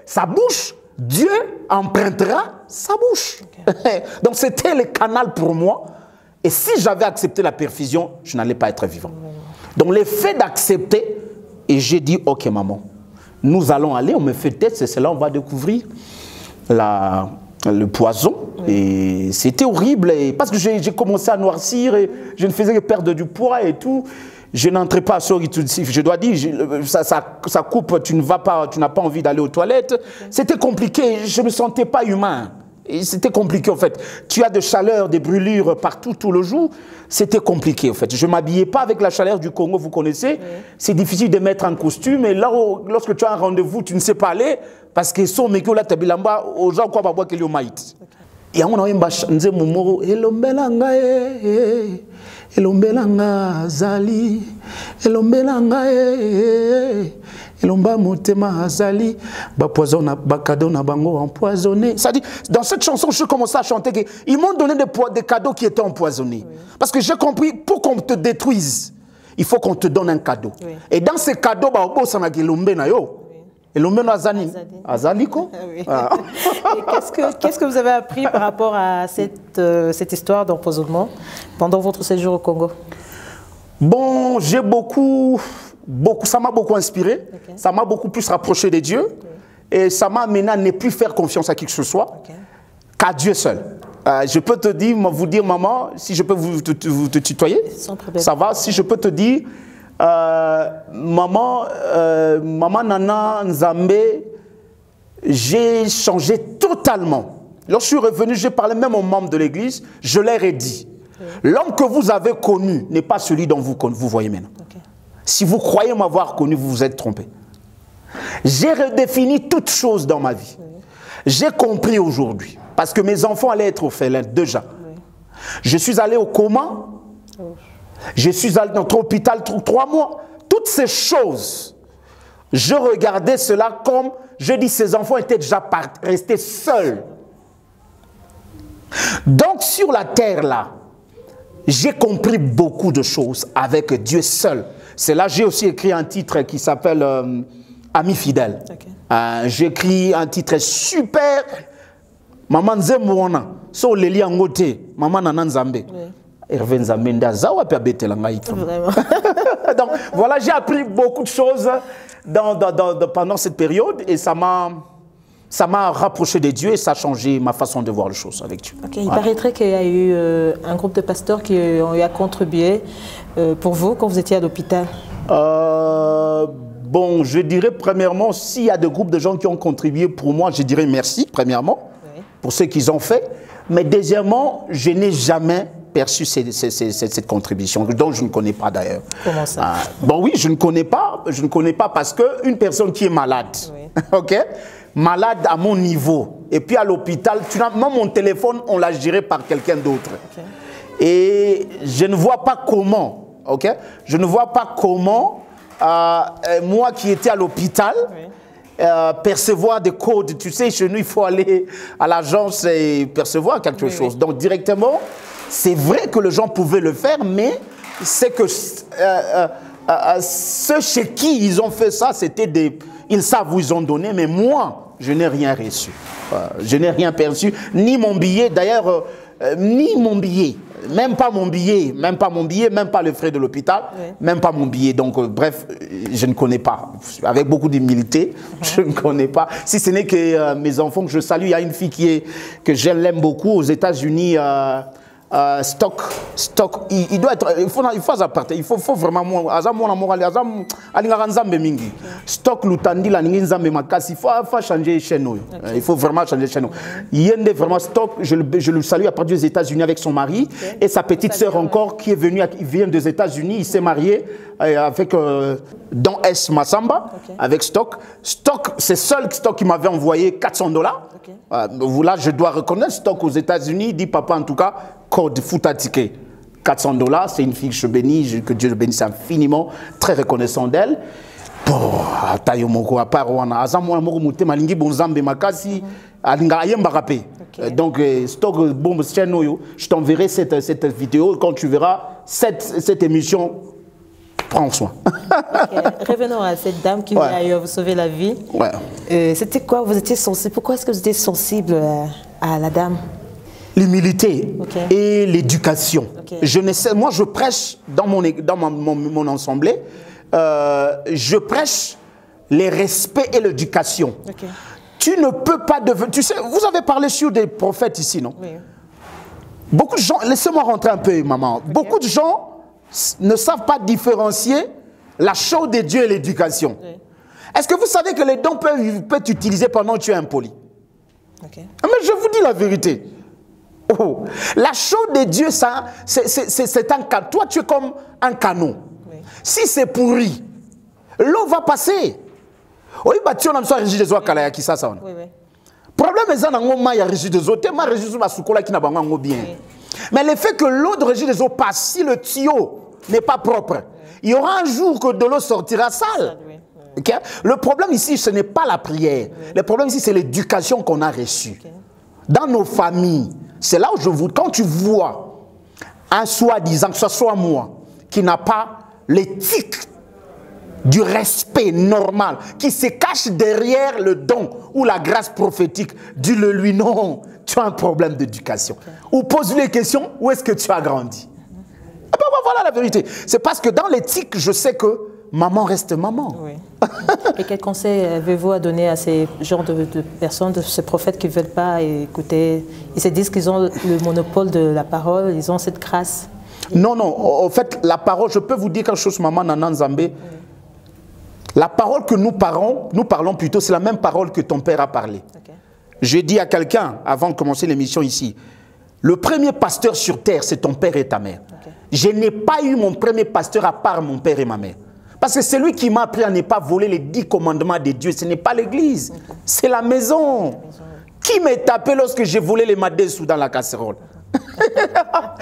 sa bouche, Dieu empruntera sa bouche. Okay. Donc c'était le canal pour moi. Et si j'avais accepté la perfusion, je n'allais pas être vivant. Donc le fait d'accepter, et j'ai dit, ok maman, nous allons aller, on me fait test, c'est là on va découvrir le poison. Oui. Et c'était horrible, parce que j'ai commencé à noircir, et je ne faisais que perdre du poids et tout. Je n'entrais pas à Soritutif. Je dois dire, ça coupe, tu n'as pas envie d'aller aux toilettes. Okay. C'était compliqué, je ne me sentais pas humain. C'était compliqué en fait. Tu as de chaleur, des brûlures partout, tout le jour. C'était compliqué en fait. Je ne m'habillais pas avec la chaleur du Congo, vous connaissez. Oui. C'est difficile de mettre un costume. Et là, lorsque tu as un rendez-vous, tu ne sais pas aller. Parce que son meko là, tabilamba, aux gens quoi, bah, qu'il y a maït. Et on a un bach, nze mumoro, elombelanga elombelanga zali, elombelanga elomba motema azali, ba poison na ba cadeau na bango empoisonné. Ça dit, dans cette chanson, je commence à chanter qu'ils m'ont donné des cadeaux qui étaient empoisonnés. Oui. Parce que j'ai compris, pour qu'on te détruise, il faut qu'on te donne un cadeau. Oui. Et dans ces cadeaux, bah obo sana gelombe na yo. Azaliko. Oui. Ah. Qu'est-ce que vous avez appris par rapport à cette histoire d'empoisonnement pendant votre séjour au Congo? Bon, j'ai ça m'a beaucoup inspiré, okay. Ça m'a beaucoup plus rapproché de Dieu, okay. Et ça m'a amené à ne plus faire confiance à qui que ce soit, okay. Qu'à Dieu seul. Je peux te dire, vous dire, maman, si je peux vous te tutoyer, ça va, si je peux te dire, maman Nana Nzambe, j'ai changé totalement. Lorsque je suis revenu, j'ai parlé même aux membres de l'église, je leur ai dit, l'homme que vous avez connu n'est pas celui dont vous voyez maintenant. Okay. Si vous croyez m'avoir connu, vous vous êtes trompé. J'ai redéfini toutes choses dans ma vie. Oui. J'ai compris aujourd'hui, parce que mes enfants allaient être orphelins déjà. Oui. Je suis allé au coma. Oh. Je suis allé dans notre hôpital 3 mois. Toutes ces choses, je regardais cela comme, je dis, ces enfants étaient déjà restés seuls. Donc sur la terre là, j'ai compris beaucoup de choses avec Dieu seul. C'est là que j'ai aussi écrit un titre qui s'appelle Ami fidèle. Okay. J'ai écrit un titre super. Maman Nzemouana, so leli angote, maman Nananzambe. Hervé Nzambe Ndazawa pe abetela ngai. Vraiment. Donc voilà, j'ai appris beaucoup de choses pendant cette période et ça m'a rapproché de Dieu et ça a changé ma façon de voir les choses avec Dieu. Okay, il paraîtrait qu'il y a eu un groupe de pasteurs qui ont eu à contribuer pour vous quand vous étiez à l'hôpital. Bon, je dirais premièrement, s'il y a des groupes de gens qui ont contribué pour moi, je dirais merci, premièrement, oui. Pour ce qu'ils ont fait. Mais deuxièmement, je n'ai jamais perçu cette contribution, dont je ne connais pas d'ailleurs. Comment ça? Bon oui, je ne connais pas parce qu'une personne qui est malade, oui. Ok, malade à mon niveau, et puis à l'hôpital, même mon téléphone, on l'a géré par quelqu'un d'autre. Okay. Et je ne vois pas comment, ok, je ne vois pas comment, moi qui étais à l'hôpital, oui. Percevoir des codes. Tu sais, chez nous, il faut aller à l'agence et percevoir quelque chose. Oui. Donc directement, c'est vrai que les gens pouvaient le faire, mais c'est que ceux chez qui ils ont fait ça, c'était des... Ils savent où ils ont donné, mais moi, je n'ai rien reçu. Je n'ai rien perçu, ni mon billet, d'ailleurs, ni mon billet. Même pas mon billet, même pas mon billet, même pas le frais de l'hôpital, même pas mon billet. Donc, bref, je ne connais pas. Avec beaucoup d'humilité, je ne connais pas. Si ce n'est que mes enfants que je salue, il y a une fille que je l'aime beaucoup aux États-Unis. Stock, il doit être, il faut aparté, il faut vraiment stock lutandi la nzambe makasi, il faut changer chaîne. Il faut vraiment changer chaîne. Yende vraiment stock, je le salue à partir des États-Unis avec son mari et sa petite sœur encore qui est venue, il vient des États-Unis, il s'est marié avec Don S Massamba avec stock. Stock, c'est seul stock qui m'avait envoyé $400. Là, je dois reconnaître stock aux États-Unis, dit papa en tout cas. Code Futatike, $400, c'est une fille que je bénis, que Dieu le bénisse infiniment, très reconnaissant d'elle. Donc, stock, bon, je t'enverrai cette vidéo quand tu verras cette émission. Prends soin. Revenons à cette dame qui voulait vous sauver la vie. C'était quoi? Vous étiez sensible? Pourquoi est-ce que vous étiez sensible à la dame? L'humilité et l'éducation. Moi, je prêche dans mon assemblée, je prêche les respects et l'éducation. Tu ne peux pas devenir... Tu sais, vous avez parlé sur des prophètes ici, non? Oui. Beaucoup de gens... Laissez-moi rentrer un peu, maman. Beaucoup de gens ne savent pas différencier la chose de Dieu et l'éducation. Est-ce que vous savez que les dons peuvent t'utiliser pendant que tu es impoli? Mais je vous dis la vérité. Oh. La chose de Dieu, ça, c'est un canot. Toi, tu es comme un canot. Si c'est pourri, l'eau va passer. Oui, tu as régi des eaux à qui ça. Problème est que il y a régi des eaux. Bien. Mais le fait que l'eau de régi des eaux passe, si le tuyau n'est pas propre, il y aura un jour que de l'eau sortira sale. Le problème ici, ce n'est pas la prière. Le problème ici, c'est l'éducation qu'on a reçue. Dans nos familles, c'est là où je vous... Quand tu vois un soi-disant, que ce soit moi, qui n'a pas l'éthique du respect normal, qui se cache derrière le don ou la grâce prophétique, dis-le lui, non, tu as un problème d'éducation. Ou pose-lui les questions, où est-ce que tu as grandi? Et ben, voilà la vérité. C'est parce que dans l'éthique, je sais que maman reste maman. Et quel conseil avez-vous à donner à ces genres de personnes, de ces prophètes qui ne veulent pas écouter? Ils se disent qu'ils ont le monopole de la parole, ils ont cette grâce. Non, en fait, la parole, je peux vous dire quelque chose, maman Nana Nzambé. La parole que nous parlons plutôt, c'est la même parole que ton père a parlé. J'ai dit à quelqu'un, avant de commencer l'émission ici, le premier pasteur sur terre, c'est ton père et ta mère. Je n'ai pas eu mon premier pasteur à part mon père et ma mère. Parce que c'est lui qui m'a appris à ne pas voler les 10 commandements de Dieu. Ce n'est pas l'église, c'est la maison. Qui m'a tapé lorsque j'ai volé les madesous dans la casserole?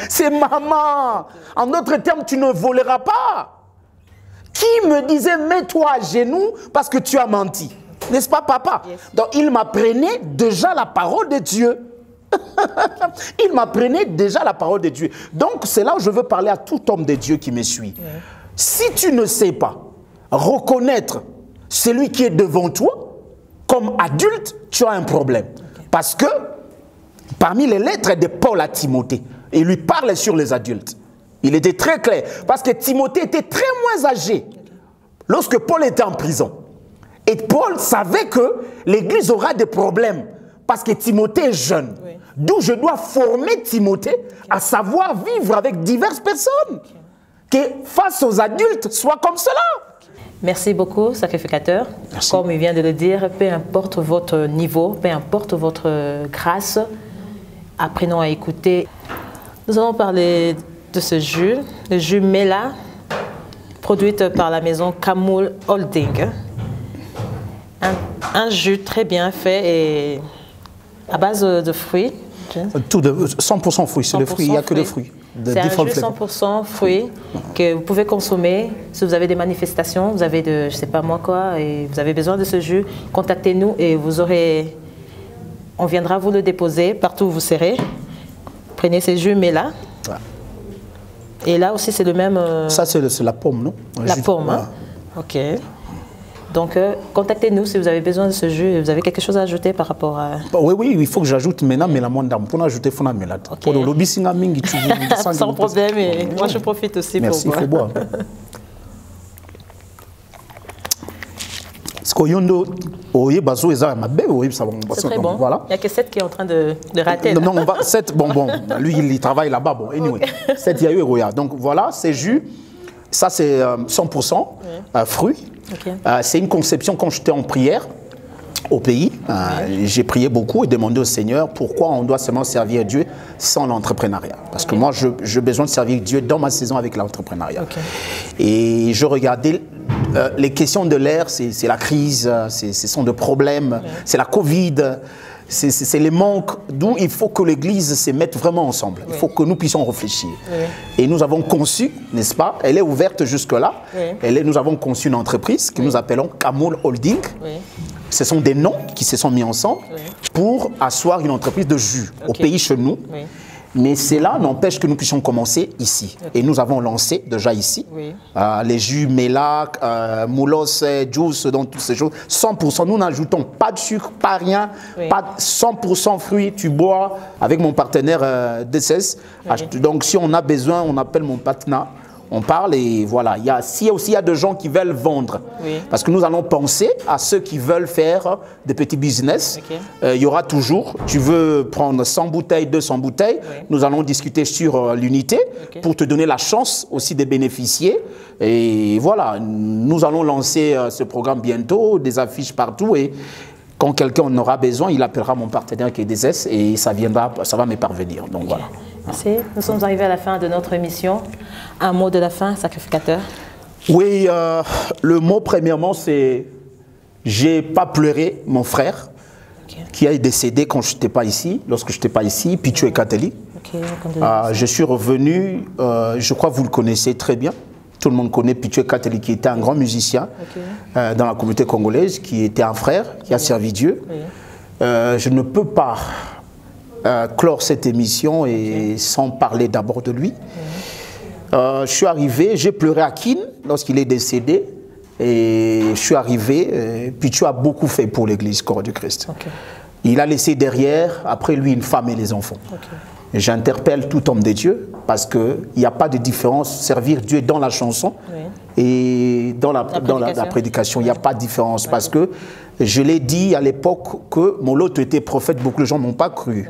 C'est maman. En d'autres termes, tu ne voleras pas. Qui me disait, mets-toi à genoux parce que tu as menti? N'est-ce pas, papa? Donc, il m'apprenait déjà la parole de Dieu. Il m'apprenait déjà la parole de Dieu. Donc, c'est là où je veux parler à tout homme de Dieu qui me suit. Si tu ne sais pas reconnaître celui qui est devant toi, comme adulte, tu as un problème. Parce que, parmi les lettres de Paul à Timothée, il lui parle sur les adultes. Il était très clair. Parce que Timothée était très moins âgé lorsque Paul était en prison. Et Paul savait que l'Église aura des problèmes. Parce que Timothée est jeune. D'où je dois former Timothée à savoir vivre avec diverses personnes. Que face aux adultes, soit comme cela. Merci beaucoup, sacrificateur. Merci. Comme il vient de le dire, peu importe votre niveau, peu importe votre grâce, apprenons à écouter. Nous allons parler de ce jus, le jus Mela, produite par la maison Kamoul Holding. Un jus très bien fait et à base de fruits. Tout de 100% fruits, c'est le fruit, il n'y a que des fruits. C'est un jus 100% fruits que vous pouvez consommer. Si vous avez des manifestations, vous avez de, je sais pas moi quoi, et vous avez besoin de ce jus, contactez-nous et vous aurez, on viendra vous le déposer partout où vous serez. Prenez ces jus Mela. Et là aussi, c'est le même... Ça, c'est la pomme, non? La pomme, hein? Ok. Donc, contactez-nous si vous avez besoin de ce jus et vous avez quelque chose à ajouter par rapport à... Oui, il faut que j'ajoute maintenant, mais la moindre pour ajouter Fona Melade. Pour le lobby, sans problème, et moi je profite aussi. Merci, pour boire. C'est très bon. Voilà. Il n'y a que 7 qui est en train de rater. Non, on va, 7, bon, lui il travaille là-bas. Bon, anyway. 7, il y a eu Roya. Donc voilà, c'est jus. Ça, c'est 100% fruits. Okay. C'est une conception quand j'étais en prière au pays. J'ai prié beaucoup et demandé au Seigneur pourquoi on doit seulement servir Dieu sans l'entrepreneuriat. Parce que moi, j'ai besoin de servir Dieu dans ma saison avec l'entrepreneuriat. Okay. Et je regardais les questions de l'ère, c'est la crise, ce sont des problèmes, c'est la Covid. C'est les manques, d'où il faut que l'Église se mette vraiment ensemble. Il faut que nous puissions réfléchir. Et nous avons conçu, n'est-ce pas, elle est ouverte jusque-là, nous avons conçu une entreprise que nous appelons Kamoul Holding. Ce sont des noms qui se sont mis ensemble pour asseoir une entreprise de jus au pays chez nous. Mais cela n'empêche que nous puissions commencer ici. Et nous avons lancé déjà ici les jus Mélac, Moulos, Juice, donc toutes ces choses. 100%, nous n'ajoutons pas de sucre, pas rien, pas 100% fruits. Tu bois avec mon partenaire DSS. Donc si on a besoin, on appelle mon partenaire. On parle et voilà. Il y a des gens qui veulent vendre. Parce que nous allons penser à ceux qui veulent faire des petits business. Il y aura toujours, tu veux prendre 100 bouteilles, 200 bouteilles. Nous allons discuter sur l'unité pour te donner la chance aussi de bénéficier. Et voilà, nous allons lancer ce programme bientôt, des affiches partout. Et quand quelqu'un en aura besoin, il appellera mon partenaire qui est DSS et ça va me parvenir. Donc voilà. Merci. Nous sommes arrivés à la fin de notre émission. Un mot de la fin, sacrificateur? Oui, le mot premièrement, c'est j'ai pas pleuré mon frère qui est décédé quand je n'étais pas ici, lorsque je n'étais pas ici, Pichu et Kateli. Je suis revenu, je crois que vous le connaissez très bien. Tout le monde connaît Pichu et Kateli qui était un grand musicien dans la communauté congolaise, qui était un frère, qui a servi Dieu. Je ne peux pas clore cette émission et sans parler d'abord de lui. Je suis arrivé, j'ai pleuré à Kin lorsqu'il est décédé et je suis arrivé, puis tu as beaucoup fait pour l'église Corps du Christ. Il a laissé derrière, après lui, une femme et les enfants. J'interpelle tout homme de Dieu parce qu'il n'y a pas de différence, servir Dieu dans la chanson et dans la prédication, il n'y a pas de différence parce que je l'ai dit à l'époque que mon lot était prophète, beaucoup de gens n'ont pas cru.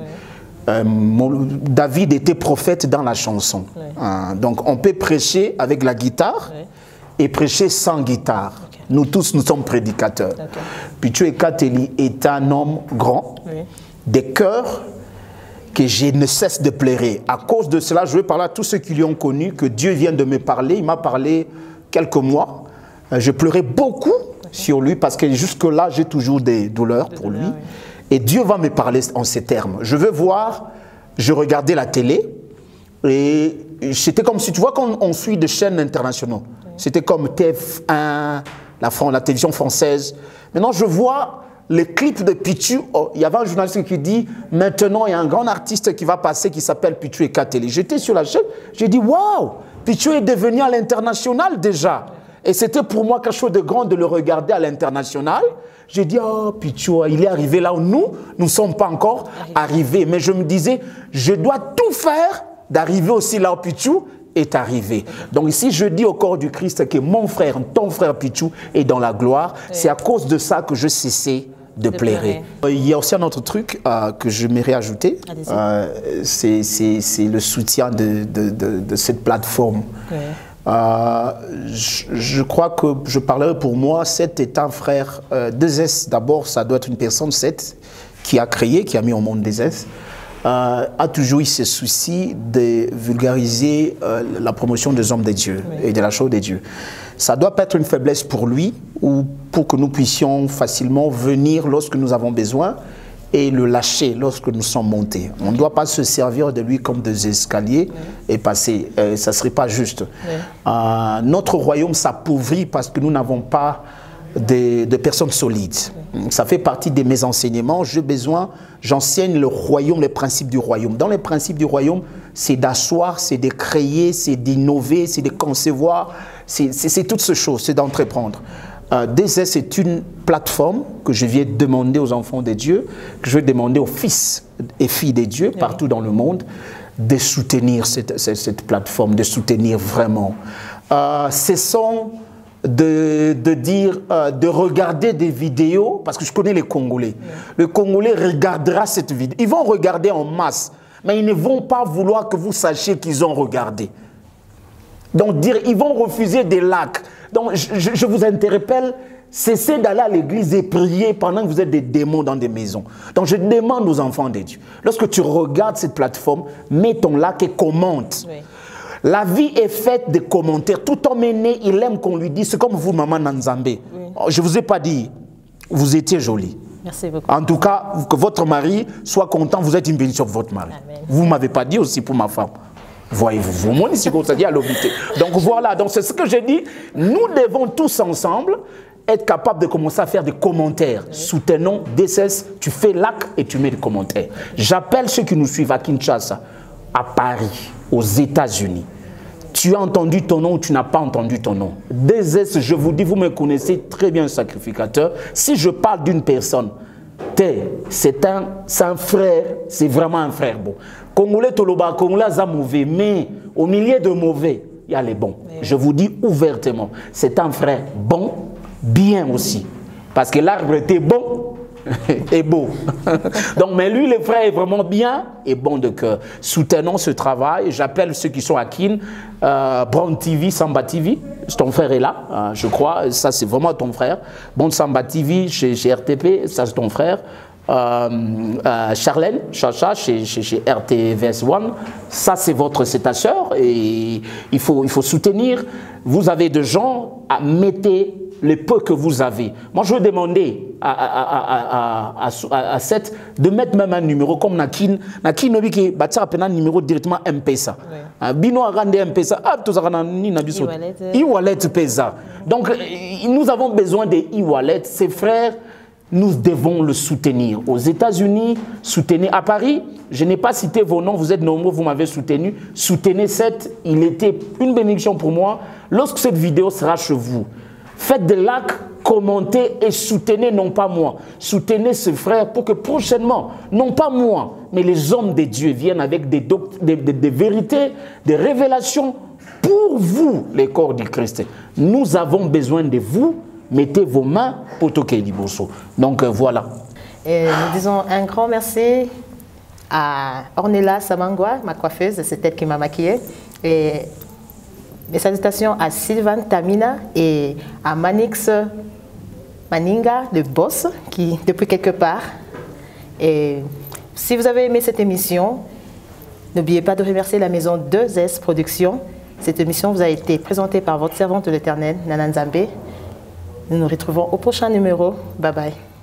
David était prophète dans la chanson. Donc on peut prêcher avec la guitare et prêcher sans guitare. Nous tous, nous sommes prédicateurs. Pichu Kateli est un homme grand, des cœurs que je ne cesse de pleurer. À cause de cela, je veux parler à tous ceux qui lui ont connu, que Dieu vient de me parler. Il m'a parlé quelques mois. Je pleurais beaucoup sur lui parce que jusque-là, j'ai toujours des douleurs pour lui. Et Dieu va me parler en ces termes. Je veux voir, je regardais la télé et c'était comme si, tu vois, quand on suit des chaînes internationales, c'était comme TF1, la télévision française. Maintenant, je vois les clips de Pichu. Oh, il y avait un journaliste qui dit, maintenant, il y a un grand artiste qui va passer qui s'appelle Pichu et Kateli. J'étais sur la chaîne, j'ai dit, waouh, Pichu est devenu à l'international déjà. Et c'était pour moi quelque chose de grand de le regarder à l'international. J'ai dit, oh, Pichu, il est arrivé là où nous ne sommes pas encore arrivés. Mais je me disais, je dois tout faire d'arriver aussi là où Pichu est arrivé. Donc ici, je dis au corps du Christ que mon frère, ton frère Pichu est dans la gloire. C'est à cause de ça que je cessais de pleurer. Il y a aussi un autre truc que je m'aimerais ajouter. C'est le soutien de cette plateforme. Je crois que je parlerai pour moi. Seth est un frère. 2S, d'abord, ça doit être une personne, Seth, qui a créé, qui a mis au monde 2S. A toujours eu ce souci de vulgariser la promotion des hommes de Dieu et de la chose de Dieu. Ça ne doit pas être une faiblesse pour lui ou pour que nous puissions facilement venir lorsque nous avons besoin et le lâcher lorsque nous sommes montés. On ne doit pas se servir de lui comme des escaliers et passer. Ça ne serait pas juste. Notre royaume s'appauvrit parce que nous n'avons pas de personnes solides. Ça fait partie de mes enseignements. J'ai besoin, j'enseigne le royaume, les principes du royaume. Dans les principes du royaume, c'est d'asseoir, c'est de créer, c'est d'innover, c'est de concevoir, c'est toutes ces choses, c'est d'entreprendre. DSS, c'est une plateforme que je viens demander aux enfants de Dieu, que je vais demander aux fils et filles de Dieu partout dans le monde, de soutenir cette plateforme, de soutenir vraiment. Cessons de regarder des vidéos, parce que je connais les Congolais. Le Congolais regardera cette vidéo. Ils vont regarder en masse, mais ils ne vont pas vouloir que vous sachiez qu'ils ont regardé. Donc, ils vont refuser des likes. Donc, je vous interpelle, cessez d'aller à l'église et prier pendant que vous êtes des démons dans des maisons. Donc, je demande aux enfants de Dieu, lorsque tu regardes cette plateforme, mets ton like et commente. Oui. La vie est faite de commentaires. Tout homme est né, il aime qu'on lui dise, c'est comme vous, maman Nanzambe. Oui. Je ne vous ai pas dit, vous étiez jolie. Merci beaucoup. En tout cas, que votre mari soit content, vous êtes une bénédiction pour votre mari. Amen. Vous ne m'avez pas dit aussi pour ma femme. Voyez-vous, moi, ici, comme ça dit à l'obité. Donc voilà, donc c'est ce que j'ai dit. Nous devons tous ensemble être capables de commencer à faire des commentaires. Oui. Soutenons DSS, tu fais like et tu mets des commentaires. J'appelle ceux qui nous suivent à Kinshasa, à Paris, aux États-Unis. Tu as entendu ton nom ou tu n'as pas entendu ton nom. DSS, je vous dis, vous me connaissez très bien, sacrificateur. Si je parle d'une personne, c'est un frère, c'est vraiment un frère bon. Congolais Toloba, Congolais ça mauvais, mais au milieu de mauvais, il y a les bons. Oui. Je vous dis ouvertement, c'est un frère bon, bien aussi. Parce que l'arbre était bon et beau. Donc, mais lui, le frère est vraiment bien et bon de cœur. Soutenons ce travail. J'appelle ceux qui sont à Kin, Brown TV, Samba TV. Ton frère est là, je crois. Ça, c'est vraiment ton frère. Bon Samba TV chez RTP, ça, c'est ton frère. Charlène, Chacha, chez RTVS1, ça c'est ta sœur et il faut soutenir. Vous avez des gens, mettez le peu que vous avez. Moi je veux demander à Seth de mettre même un numéro comme Nakin Nobi qui bâtit un numéro directement M-Pesa. Bino a rendu M-Pesa, e-wallet Pesa. Donc nous avons besoin des e-wallets, ses frères. Nous devons le soutenir. Aux États-Unis, soutenez à Paris. Je n'ai pas cité vos noms, vous êtes nombreux, vous m'avez soutenu. Soutenez Seth, il était une bénédiction pour moi. Lorsque cette vidéo sera chez vous, faites des likes, commentez et soutenez, non pas moi. Soutenez ce frère pour que prochainement, non pas moi, mais les hommes de Dieu viennent avec des vérités, des révélations pour vous, les corps du Christ. Nous avons besoin de vous. Mettez vos mains pour toquer Liboso. Donc voilà. Et nous disons un grand merci à Ornella Samangwa, ma coiffeuse, c'est elle qui m'a maquillée. Et mes salutations à Sylvain Tamina et à Manix Maninga, le boss, qui depuis quelque part. Et si vous avez aimé cette émission, n'oubliez pas de remercier la maison 2S Productions. Cette émission vous a été présentée par votre servante de l'Éternel, Nana Nzambe. Nous nous retrouvons au prochain numéro. Bye bye.